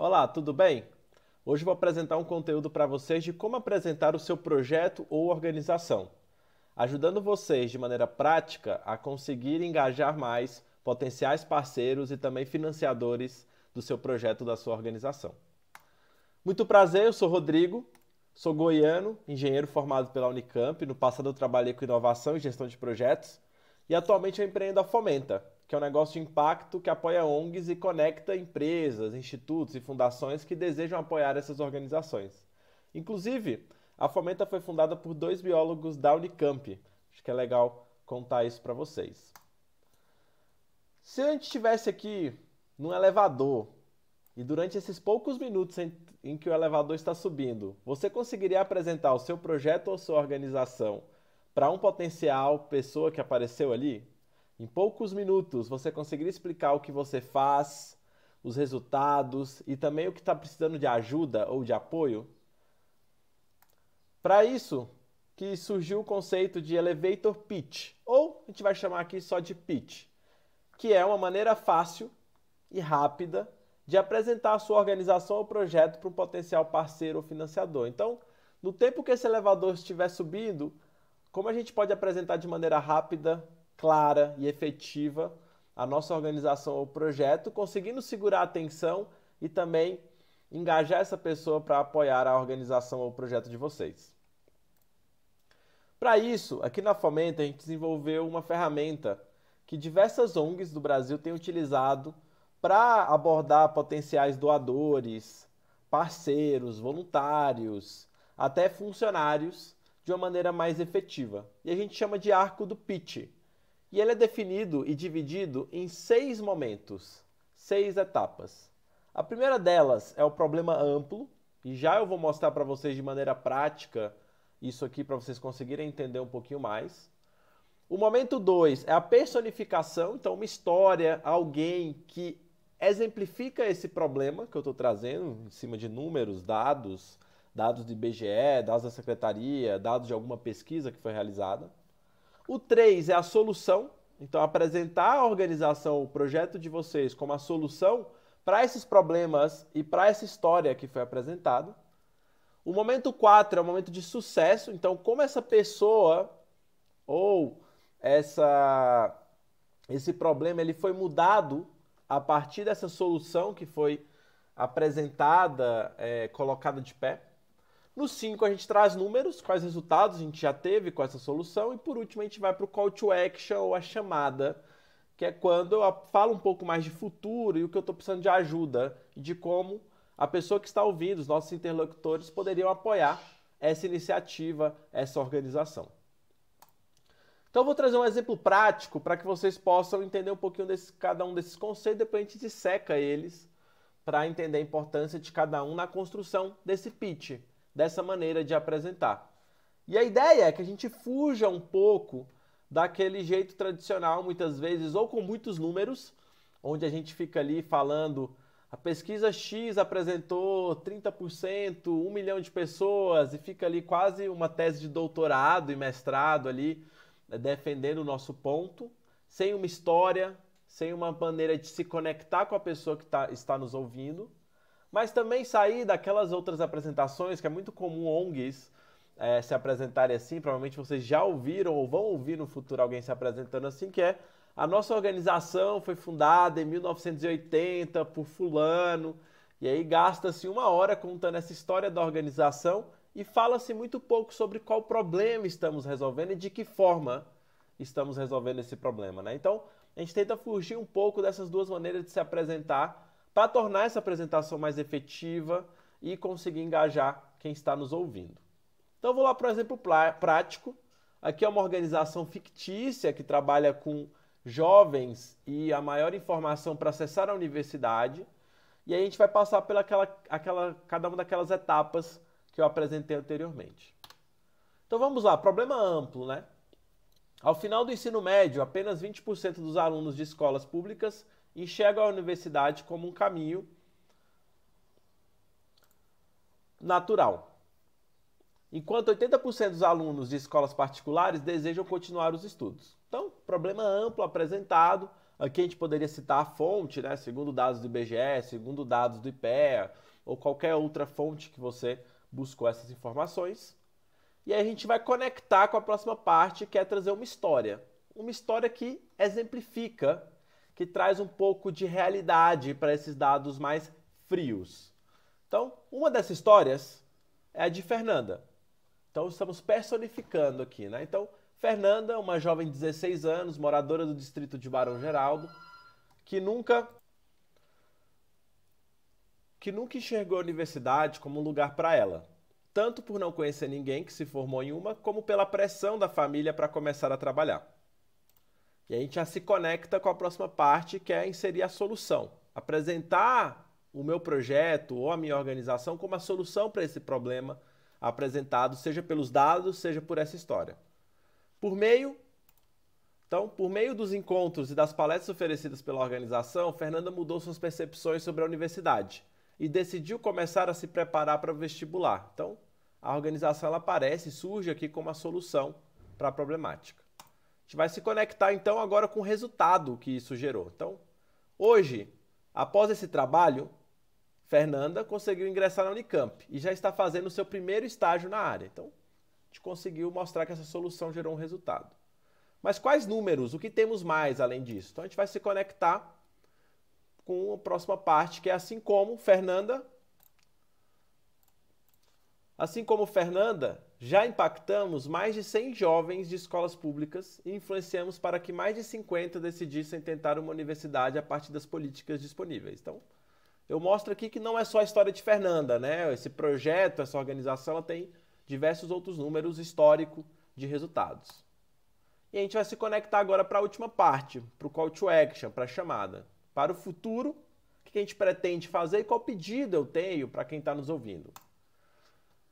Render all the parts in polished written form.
Olá, tudo bem? Hoje vou apresentar um conteúdo para vocês de como apresentar o seu projeto ou organização, ajudando vocês de maneira prática a conseguir engajar mais potenciais parceiros e também financiadores do seu projeto da sua organização. Muito prazer, eu sou Rodrigo, sou goiano, engenheiro formado pela Unicamp. No passado eu trabalhei com inovação e gestão de projetos e atualmente eu empreendo a Fomenta, que é um negócio de impacto que apoia ONGs e conecta empresas, institutos e fundações que desejam apoiar essas organizações. Inclusive, a Fomenta foi fundada por dois biólogos da Unicamp. Acho que é legal contar isso para vocês. Se a gente estivesse aqui num elevador e durante esses poucos minutos em que o elevador está subindo, você conseguiria apresentar o seu projeto ou sua organização para um potencial pessoa que apareceu ali? Em poucos minutos, você conseguiria explicar o que você faz, os resultados e também o que está precisando de ajuda ou de apoio? Para isso, que surgiu o conceito de Elevator Pitch, ou a gente vai chamar aqui só de Pitch, que é uma maneira fácil e rápida de apresentar a sua organização ou projeto para um potencial parceiro ou financiador. Então, no tempo que esse elevador estiver subindo, como a gente pode apresentar de maneira rápida, clara e efetiva a nossa organização ou projeto, conseguindo segurar a atenção e também engajar essa pessoa para apoiar a organização ou projeto de vocês. Para isso, aqui na Fomenta a gente desenvolveu uma ferramenta que diversas ONGs do Brasil têm utilizado para abordar potenciais doadores, parceiros, voluntários, até funcionários de uma maneira mais efetiva. E a gente chama de arco do pitch. E ele é definido e dividido em 6 momentos, 6 etapas. A primeira delas é o problema amplo, e já eu vou mostrar para vocês de maneira prática isso aqui para vocês conseguirem entender um pouquinho mais. O momento 2 é a personificação, então uma história, alguém que exemplifica esse problema que eu estou trazendo em cima de números, dados do IBGE, dados da secretaria, dados de alguma pesquisa que foi realizada. O 3 é a solução, então apresentar a organização, o projeto de vocês como a solução para esses problemas e para essa história que foi apresentada. O momento 4 é o momento de sucesso, então como essa pessoa ou esse problema ele foi mudado a partir dessa solução que foi apresentada, colocada de pé. No 5 a gente traz números, quais resultados a gente já teve com essa solução. E por último a gente vai para o call to action ou a chamada, que é quando eu falo um pouco mais de futuro e o que eu estou precisando de ajuda e de como a pessoa que está ouvindo, os nossos interlocutores, poderiam apoiar essa iniciativa, essa organização. Então eu vou trazer um exemplo prático para que vocês possam entender um pouquinho cada um desses conceitos, depois a gente disseca eles para entender a importância de cada um na construção desse pitch, dessa maneira de apresentar. E a ideia é que a gente fuja um pouco daquele jeito tradicional, muitas vezes, ou com muitos números, onde a gente fica ali falando, a pesquisa X apresentou 30%, 1 milhão de pessoas, e fica ali quase uma tese de doutorado e mestrado ali, defendendo o nosso ponto, sem uma história, sem uma maneira de se conectar com a pessoa que está nos ouvindo, mas também sair daquelas outras apresentações que é muito comum ONGs se apresentarem assim, provavelmente vocês já ouviram ou vão ouvir no futuro alguém se apresentando assim, que é a nossa organização foi fundada em 1980 por fulano, e aí gasta-se 1 hora contando essa história da organização e fala-se muito pouco sobre qual problema estamos resolvendo e de que forma estamos resolvendo esse problema, né? Então, a gente tenta fugir um pouco dessas duas maneiras de se apresentar para tornar essa apresentação mais efetiva e conseguir engajar quem está nos ouvindo. Então, vou lá para um exemplo prático. Aqui é uma organização fictícia que trabalha com jovens e a maior informação para acessar a universidade. E aí a gente vai passar pela cada uma daquelas etapas que eu apresentei anteriormente. Então vamos lá, problema amplo, né? Ao final do ensino médio, apenas 20% dos alunos de escolas públicas enxergam a universidade como um caminho natural, enquanto 80% dos alunos de escolas particulares desejam continuar os estudos. Então, problema amplo apresentado, Aqui a gente poderia citar a fonte, né? Segundo dados do IBGE, segundo dados do IPEA, ou qualquer outra fonte que você buscou essas informações. E aí a gente vai conectar com a próxima parte, que é trazer uma história. Uma história que exemplifica, que traz um pouco de realidade para esses dados mais frios. Então, uma dessas histórias é a de Fernanda. Então, estamos personificando aqui, né? Então, Fernanda, uma jovem de 16 anos, moradora do distrito de Barão Geraldo, que nunca enxergou a universidade como um lugar para ela, tanto por não conhecer ninguém que se formou em uma, como pela pressão da família para começar a trabalhar. E a gente já se conecta com a próxima parte, que é inserir a solução. Apresentar o meu projeto ou a minha organização como a solução para esse problema apresentado, seja pelos dados, seja por essa história. Por meio dos encontros e das palestras oferecidas pela organização, Fernanda mudou suas percepções sobre a universidade e decidiu começar a se preparar para o vestibular. Então, a organização ela aparece e surge aqui como a solução para a problemática. A gente vai se conectar então agora com o resultado que isso gerou. Então, hoje, após esse trabalho, Fernanda conseguiu ingressar na Unicamp e já está fazendo o seu primeiro estágio na área. Então, a gente conseguiu mostrar que essa solução gerou um resultado. Mas quais números? O que temos mais além disso? Então, a gente vai se conectar com a próxima parte, que é assim como Fernanda, já impactamos mais de 100 jovens de escolas públicas e influenciamos para que mais de 50 decidissem tentar uma universidade a partir das políticas disponíveis. Então, eu mostro aqui que não é só a história de Fernanda, né? Esse projeto, essa organização, ela tem diversos outros números históricos de resultados. E a gente vai se conectar agora para a última parte, para o call to action, para a chamada. Para o futuro, o que a gente pretende fazer e qual pedido eu tenho para quem está nos ouvindo.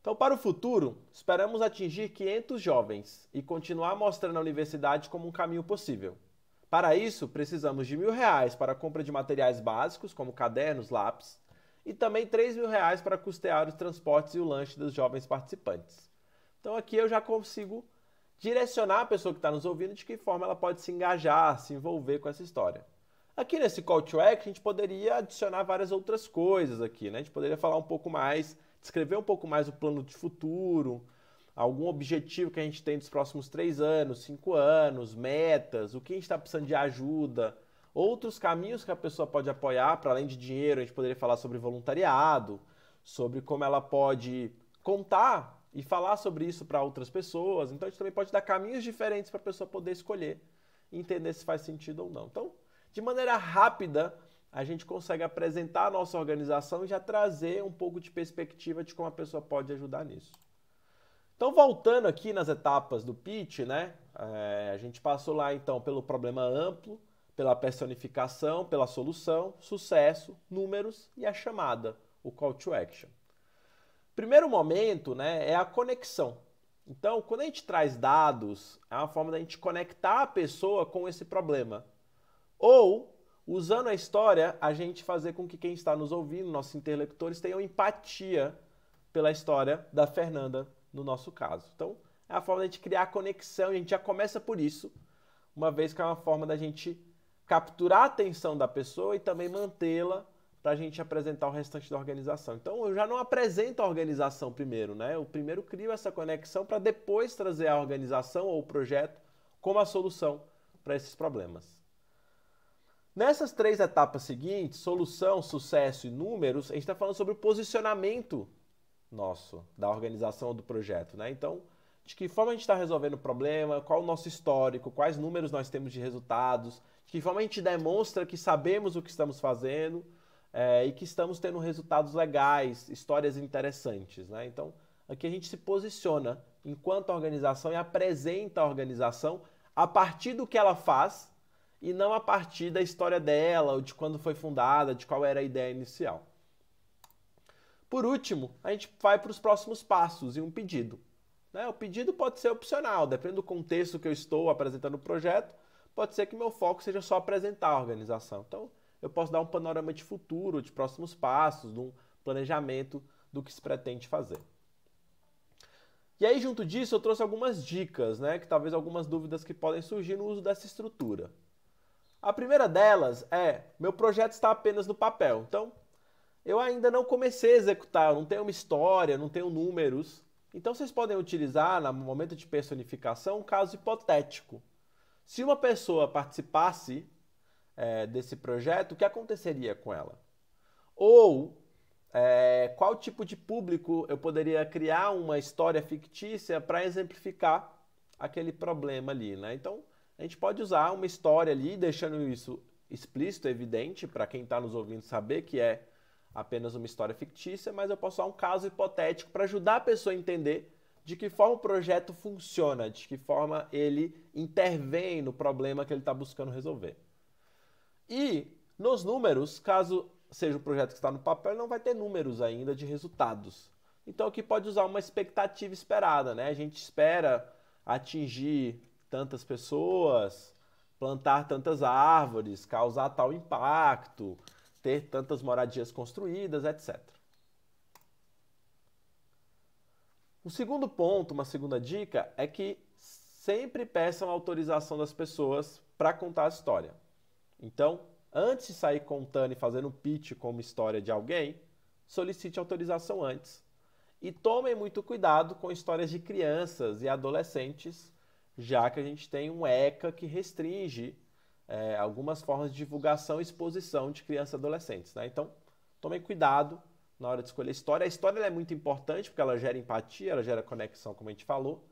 Então, para o futuro, esperamos atingir 500 jovens e continuar mostrando a universidade como um caminho possível. Para isso, precisamos de R$ 1.000 para a compra de materiais básicos, como cadernos, lápis, e também R$ 3.000 para custear os transportes e o lanche dos jovens participantes. Então, aqui eu já consigo direcionar a pessoa que está nos ouvindo de que forma ela pode se engajar, se envolver com essa história. Aqui nesse call to action, a gente poderia adicionar várias outras coisas aqui, né? A gente poderia falar um pouco mais, descrever um pouco mais o plano de futuro, algum objetivo que a gente tem dos próximos 3 anos, 5 anos, metas, o que a gente está precisando de ajuda, outros caminhos que a pessoa pode apoiar, para além de dinheiro, a gente poderia falar sobre voluntariado, sobre como ela pode contar e falar sobre isso para outras pessoas. Então a gente também pode dar caminhos diferentes para a pessoa poder escolher e entender se faz sentido ou não. Então, de maneira rápida, a gente consegue apresentar a nossa organização e já trazer um pouco de perspectiva de como a pessoa pode ajudar nisso. Então, voltando aqui nas etapas do pitch, né? A gente passou lá, então, pelo problema amplo, pela personificação, pela solução, sucesso, números e a chamada, o call to action. Primeiro momento, né, é a conexão. Então, quando a gente traz dados, é uma forma da gente conectar a pessoa com esse problema. Ou, usando a história, a gente fazer com que quem está nos ouvindo, nossos interlocutores, tenham empatia pela história da Fernanda, no nosso caso. Então, é a forma da gente criar conexão e a gente já começa por isso, uma vez que é uma forma da gente capturar a atenção da pessoa e também mantê-la para a gente apresentar o restante da organização. Então, eu já não apresento a organização primeiro, né? Eu primeiro crio essa conexão para depois trazer a organização ou o projeto como a solução para esses problemas. Nessas 3 etapas seguintes, solução, sucesso e números, a gente está falando sobre o posicionamento nosso, da organização ou do projeto, né? Então, de que forma a gente está resolvendo o problema, qual o nosso histórico, quais números nós temos de resultados, de que forma a gente demonstra que sabemos o que estamos fazendo e que estamos tendo resultados legais, histórias interessantes, né? Então, aqui a gente se posiciona enquanto organização e apresenta a organização a partir do que ela faz e não a partir da história dela, ou de quando foi fundada, de qual era a ideia inicial. Por último, a gente vai para os próximos passos e um pedido. Né? O pedido pode ser opcional, depende do contexto que eu estou apresentando o projeto, pode ser que meu foco seja só apresentar a organização. Então, eu posso dar um panorama de futuro, de próximos passos, de um planejamento do que se pretende fazer. E aí, junto disso, eu trouxe algumas dicas, né? Que talvez algumas dúvidas que podem surgir no uso dessa estrutura. A primeira delas é, meu projeto está apenas no papel. Então, eu ainda não comecei a executar, eu não tenho uma história, não tenho números. Então, vocês podem utilizar, no momento de personificação, um caso hipotético. Se uma pessoa participasse desse projeto, o que aconteceria com ela? Ou qual tipo de público eu poderia criar uma história fictícia para exemplificar aquele problema ali, né? Então, a gente pode usar uma história ali, deixando isso explícito, evidente, para quem está nos ouvindo saber que é apenas uma história fictícia, mas eu posso usar um caso hipotético para ajudar a pessoa a entender de que forma o projeto funciona, de que forma ele intervém no problema que ele está buscando resolver. E nos números, caso seja um projeto que está no papel, não vai ter números ainda de resultados. Então aqui pode usar uma expectativa esperada, né? A gente espera atingir tantas pessoas, plantar tantas árvores, causar tal impacto, ter tantas moradias construídas, etc. Um segundo ponto, uma segunda dica, é que sempre peçam a autorização das pessoas para contar a história. Então, antes de sair contando e fazendo um pitch como história de alguém, solicite autorização antes. E tomem muito cuidado com histórias de crianças e adolescentes, já que a gente tem um ECA que restringe algumas formas de divulgação e exposição de crianças e adolescentes, né? Então, tomem cuidado na hora de escolher a história. A história é muito importante porque ela gera empatia, ela gera conexão, como a gente falou,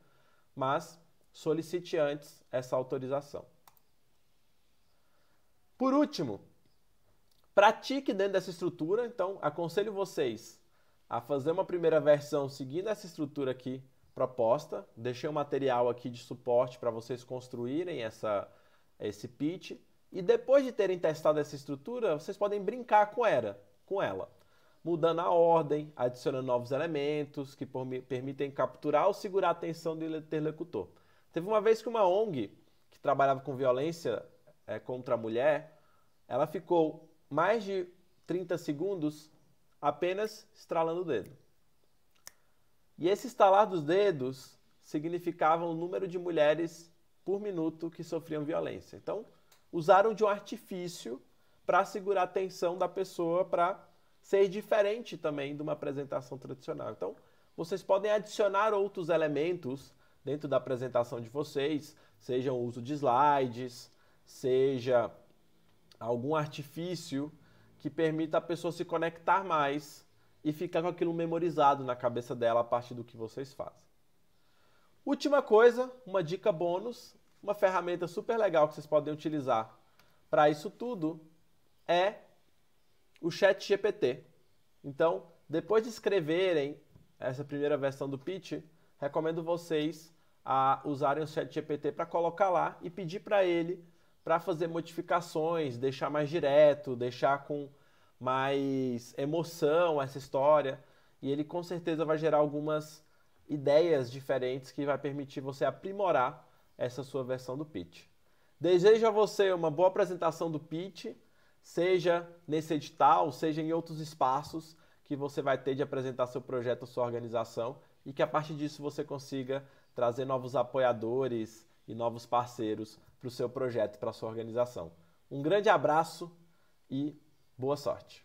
mas solicite antes essa autorização. Por último, pratique dentro dessa estrutura. Então, aconselho vocês a fazer uma primeira versão seguindo essa estrutura aqui proposta. Deixei um material aqui de suporte para vocês construírem esse pitch. E depois de terem testado essa estrutura, vocês podem brincar com ela, mudando a ordem, adicionando novos elementos que permitem capturar ou segurar a atenção do interlocutor. Teve uma vez que uma ONG que trabalhava com violência contra a mulher, ela ficou mais de 30 segundos apenas estralando o dedo. E esse estalar dos dedos significava o número de mulheres por minuto que sofriam violência. Então, usaram de um artifício para segurar a atenção da pessoa, para ser diferente também de uma apresentação tradicional. Então, vocês podem adicionar outros elementos dentro da apresentação de vocês, seja o uso de slides, seja algum artifício que permita a pessoa se conectar mais e ficar com aquilo memorizado na cabeça dela a partir do que vocês fazem. Última coisa, uma dica bônus, uma ferramenta super legal que vocês podem utilizar para isso tudo é o ChatGPT. Então, depois de escreverem essa primeira versão do pitch, recomendo vocês a usarem o ChatGPT para colocar lá e pedir para ele para fazer modificações, deixar mais direto, deixar com mais emoção essa história. E ele com certeza vai gerar algumas ideias diferentes que vai permitir você aprimorar essa sua versão do pitch. Desejo a você uma boa apresentação do pitch, seja nesse edital, seja em outros espaços que você vai ter de apresentar seu projeto, sua organização, e que a partir disso você consiga trazer novos apoiadores e novos parceiros para o seu projeto, para a sua organização. Um grande abraço e boa sorte!